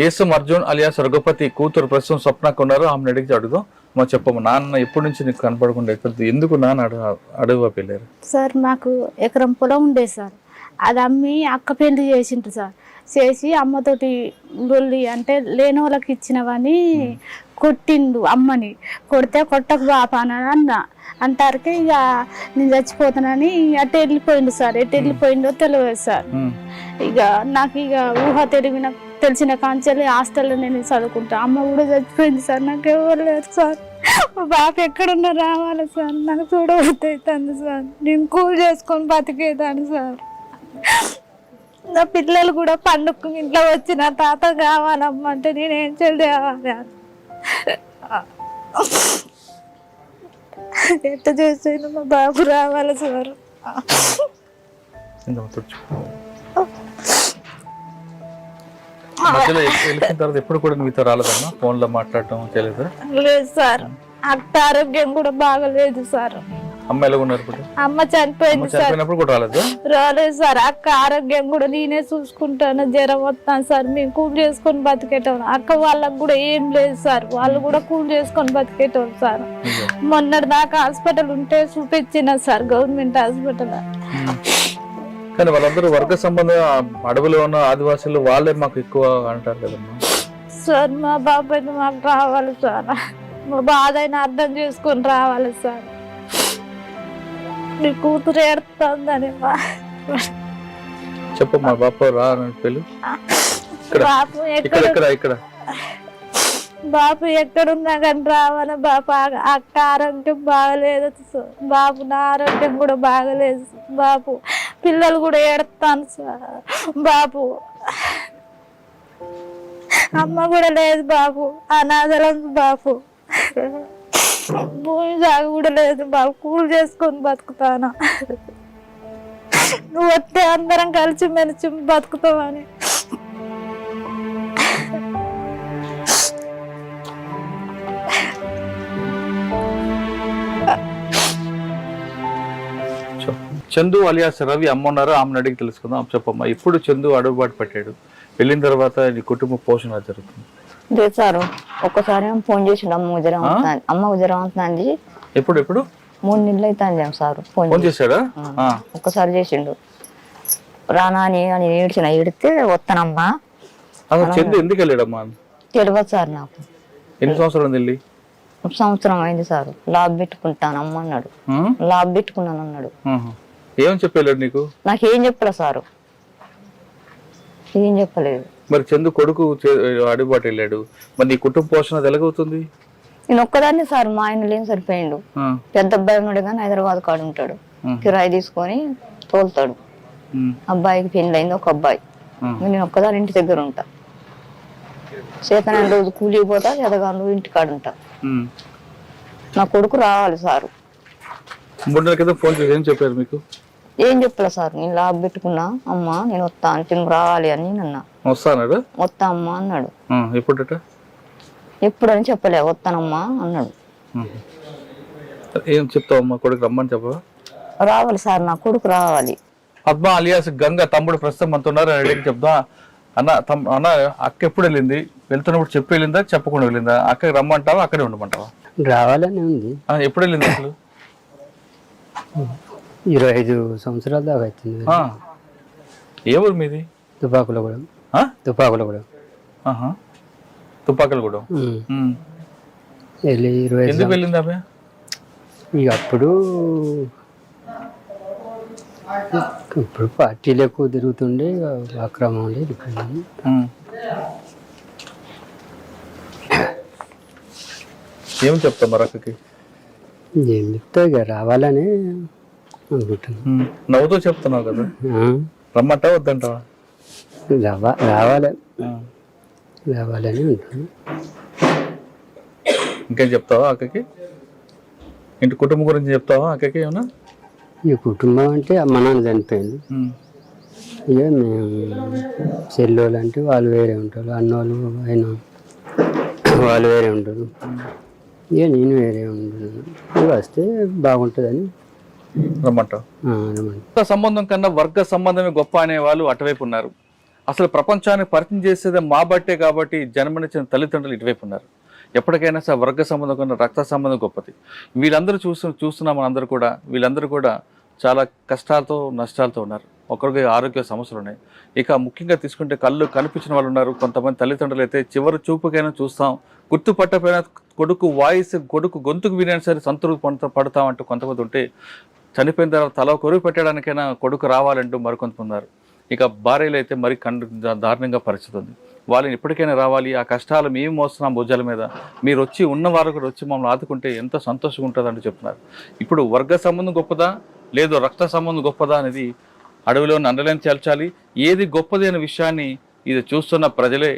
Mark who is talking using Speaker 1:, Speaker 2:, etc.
Speaker 1: యేసు Arjun alias Raghupathi కూతురు ప్రస్తుతం స్వప్నకు ఉన్నారు. ఆమెను అడిగి అడుగుదాం. మా చెప్పమ్మ, నాన్న ఎప్పటి నుంచి నీకు కనపడకుండా ఎక్కడ ఎందుకు నాన్న అడుగు వెళ్ళారు?
Speaker 2: సార్ మాకు ఎకరం పొలం ఉండేది సార్. అది అమ్మి అక్క పెళ్లి చేసిండ్రు సార్. చేసి అమ్మతోటి లొల్లి అంటే లేని వాళ్ళకి ఇచ్చినవని కొట్టిండు. అమ్మని కొడితే కొట్టకు బాపాన అన్న అంటారికి ఇక నేను చచ్చిపోతానని అటు వెళ్ళిపోయిండు సార్. ఎటు వెళ్ళిపోయిండో తెలియదు సార్. ఇక నాకు ఇక ఊహ తెలిసిన కాంచెల్లి హాస్టల్లో నేను చదువుకుంటా. అమ్మ కూడా చచ్చిపోయింది సార్. నాకు ఎవరు లేరు సార్. మా బాప ఎక్కడున్నా రావాలి సార్. నాకు చూడబోతుంది సార్. నేను కూల్ చేసుకొని బతికేదాన్ని సార్. నా పిల్లలు కూడా పండుగకు ఇంట్లో వచ్చిన తాత కావాలమ్మంటే నేనేం చేయాలి? ఎట్ట చేసాను మా బాబు రావాలి సార్.
Speaker 1: ఎప్పుడు కూడా మీతో రాలేదమ్మా? ఫోన్ లో మాట్లాడటం తెలియదు?
Speaker 2: లేదు సార్. అక్క ఆరోగ్యం కూడా బాగలేదు సార్.
Speaker 1: అమ్మ ఎలా ఉన్నారు?
Speaker 2: అమ్మ చనిపోయింది సార్.
Speaker 1: కూడా
Speaker 2: రాలేదు సార్. అక్క ఆరోగ్యం కూడా నేనే చూసుకుంటాను. జ్వరం వస్తాను సార్. మేము కూల్ చేసుకొని బతికేటోళ్ళు. అక్క వాళ్ళకు కూడా ఏం లేదు సార్. వాళ్ళు కూడా కూల్ చేసుకొని బతికేటోళ్ళు సార్. మొన్నటి దాకా హాస్పిటల్ ఉంటే చూపించిన సార్, గవర్నమెంట్ హాస్పిటల్.
Speaker 1: కానీ వాళ్ళందరూ వర్గ సంబంధం అడవిలో ఉన్న ఆదివాసులు వాళ్ళే మాకు ఎక్కువ అంటారు కదమ్మా
Speaker 2: సార్. మా బాబు అయితే మాకు రావాలి సార్. మా బాధ అయినా అర్థం చేసుకొని రావాలి సార్. నీ కూతురు ఏడుతుందని
Speaker 1: చెప్పు. మా బాప రా పెళ్ళి
Speaker 2: బాపు బాపు ఎక్కడున్నా కానీ రావాలి. బాపు అక్క ఆరోగ్యం బాగలేదు. బాపు నా ఆరోగ్యం కూడా బాగలేదు. బాపు పిల్లలు కూడా ఏడుతాను సార్. బాపు అమ్మ కూడా లేదు. బాపు అనాథలం. బాపు భూమి సాగు కూడా లేదు. బాబు కూల్ చేసుకొని బతుకుతాను. నువ్వు వస్తే అందరం కలిసి మెలిసి బతుకుతామని.
Speaker 1: చందు అలియాస్ రవి అమ్మ ఉన్నారు. ఆమెను అడిగి తెలుసుకుందాం. చెప్పమ్మా, ఇప్పుడు చందు అడుగుబాటు పెట్టాడు. వెళ్ళిన తర్వాత నీ కుటుంబ పోషణ జరుగుతుంది?
Speaker 3: లేదు సార్. ఒక్కసారి ఫోన్ చేసిండు. అమ్మ జ్వరం అవుతుంది.
Speaker 1: ఎప్పుడు
Speaker 3: 3 నెలలు అవుతుంది సార్.
Speaker 1: ఫోన్ చేశాడా?
Speaker 3: ఒక్కసారి చేసిండు. రానా అని ఏడితే వస్తానమ్మా.
Speaker 1: చందు ఎందుకు వెళ్ళాడమ్మా?
Speaker 3: తెలియదు సార్ నాకు.
Speaker 1: ఎన్ని సంవత్సరాలు వెళ్ళి?
Speaker 3: సంవత్సరం అయింది సార్. లాబ్ పెట్టుకుంటానమ్మ అన్నాడు. లాబ్ పెట్టుకున్నాను అన్నాడు.
Speaker 1: ఏమని చెప్పాడు నీకు?
Speaker 3: నాకేం చెప్పలే సారు. ఏం చెప్పలేదు.
Speaker 1: మరి చందు కొడుకు అడుగుబాటు వెళ్ళాడు. మరి నీ కుటుంబ పోషణ ఎలాగవుతుంది?
Speaker 3: నేను ఒక్కదాన్ని సార్. మా ఆయన లేని సరిపోయిండు. పెద్ద అబ్బాయి ఉన్నాడు కానీ హైదరాబాద్ కాడు ఉంటాడు. కిరాయి తీసుకొని తోలుతాడు. అబ్బాయికి పెళ్లి అయింది. ఒక అబ్బాయి. నేను ఒక్కదాని ఇంటి దగ్గర ఉంటా. చేతన రోజు కూలికి పోతా. ఎదగాను ఇంటి కాడు ఉంటా. నా కొడుకు రావాలి సారు.
Speaker 1: 3 నెలల క్రితం ఫోన్ చేసి ఏం చెప్పారు మీకు?
Speaker 3: ఏం చెప్పలే సార్. నేను లాభ పెట్టుకున్నా. అమ్మా నేను వస్తా అంటే రావాలి అని అన్నా.
Speaker 1: వస్తాడు?
Speaker 3: వస్తా అమ్మా అన్నాడు.
Speaker 1: ఎప్పుడు
Speaker 3: అని చెప్పలే. వస్తానమ్మా అన్నాడు.
Speaker 1: ఏం చెప్తావమ్మా? కొడుకు రమ్మని చెప్పవా?
Speaker 3: రావాలి సార్. నా కొడుకు రావాలి.
Speaker 1: పద్మ అలియాస్ గంగ తమ్ముడు ప్రస్తుతం మనతో ఉన్నారు. అడిగి చెప్తా. అన్న అక్క ఎప్పుడు వెళ్ళింది? వెళ్తున్నప్పుడు చెప్పి వెళ్ళిందా, చెప్పకుండా వెళ్ళిందా? అక్కకి రమ్మంటావా, అక్కడే ఉండమంటావా?
Speaker 4: రావాలని ఉంది.
Speaker 1: ఎప్పుడు వెళ్ళింది అసలు?
Speaker 4: 25 సంవత్సరాల దాకా అవుతుంది.
Speaker 1: ఏ ఊరు మీది?
Speaker 4: తుపాకులగూడెం.
Speaker 1: తుపాకులగూడెం.
Speaker 4: వెళ్ళి 20.
Speaker 1: ఎందుకు వెళ్ళింది ఆమె?
Speaker 4: ఇక అప్పుడు పార్టీలు ఎక్కువ తిరుగుతుండే. అక్రమం
Speaker 1: ఏం చెప్తా మరి అక్కకి?
Speaker 4: ఏం చెప్తా? ఇక రావాలని అనుకుంటున్నాను.
Speaker 1: నవ్వుతూ చెప్తున్నావు కదా. రమ్మంటావా వద్దంటావా?
Speaker 4: రావాలని ఉంటుంది.
Speaker 1: ఇంకేం చెప్తావా అక్కకి? ఇంటి కుటుంబం గురించి చెప్తావా అక్కకి ఏమన్నా?
Speaker 4: ఈ కుటుంబం అంటే అమ్మ నాన్న చనిపోయింది. ఇక మేము చెల్లోళ్ళు అంటే వాళ్ళు వేరే ఉంటారు. అన్నోళ్ళు ఆయన వాళ్ళు వేరే ఉంటారు. ఇక నేను వేరే ఉంటాను. వస్తే బాగుంటుందని
Speaker 1: రమ్మంటావు. సంబంధం కన్నా వర్గ సంబంధమే గొప్ప అనే వాళ్ళు అటువైపు ఉన్నారు. అసలు ప్రపంచాన్ని పరిచయం చేసేదే మా బట్టే కాబట్టి జన్మనిచ్చిన తల్లిదండ్రులు ఇటువైపు ఉన్నారు. ఎప్పటికైనా సరే వర్గ సంబంధం కన్నా రక్త సంబంధం గొప్పది. వీళ్ళందరూ చూస్తున్నాం మనందరూ కూడా, వీళ్ళందరూ కూడా చాలా కష్టాలతో నష్టాలతో ఉన్నారు. ఒకరికి ఆరోగ్య సమస్యలు ఉన్నాయి. ఇక ముఖ్యంగా తీసుకుంటే కళ్ళు కనిపించిన వాళ్ళు ఉన్నారు. కొంతమంది తల్లిదండ్రులు అయితే చివరి చూపుకైనా చూస్తాం, గుర్తుపట్టపోయినా కొడుకు వాయిస్, కొడుకు గొంతుకు వినైనా సరే సంతృప్తి పడతాం అంటూ కొంతమంది ఉంటే, చనిపోయిన తర్వాత తల కొరువు పెట్టడానికైనా కొడుకు రావాలంటూ మరికొంతమంది ఉన్నారు. ఇక భార్యలు అయితే మరి దారుణంగా పరిస్థితి ఉంది. వాళ్ళని ఎప్పటికైనా రావాలి, ఆ కష్టాలు మేము మోస్తున్నాం భుజాల మీద, మీరు వచ్చి ఉన్నవారు కూడా వచ్చి మమ్మల్ని ఆదుకుంటే ఎంతో సంతోషంగా ఉంటుందంటూ చెప్తున్నారు. ఇప్పుడు వర్గ సంబంధం గొప్పదా లేదు రక్త సంబంధం గొప్పదా అనేది అడవిలో నండలేని తేల్చాలి. ఏది గొప్పది అనే విషయాన్ని ఇది చూస్తున్న ప్రజలే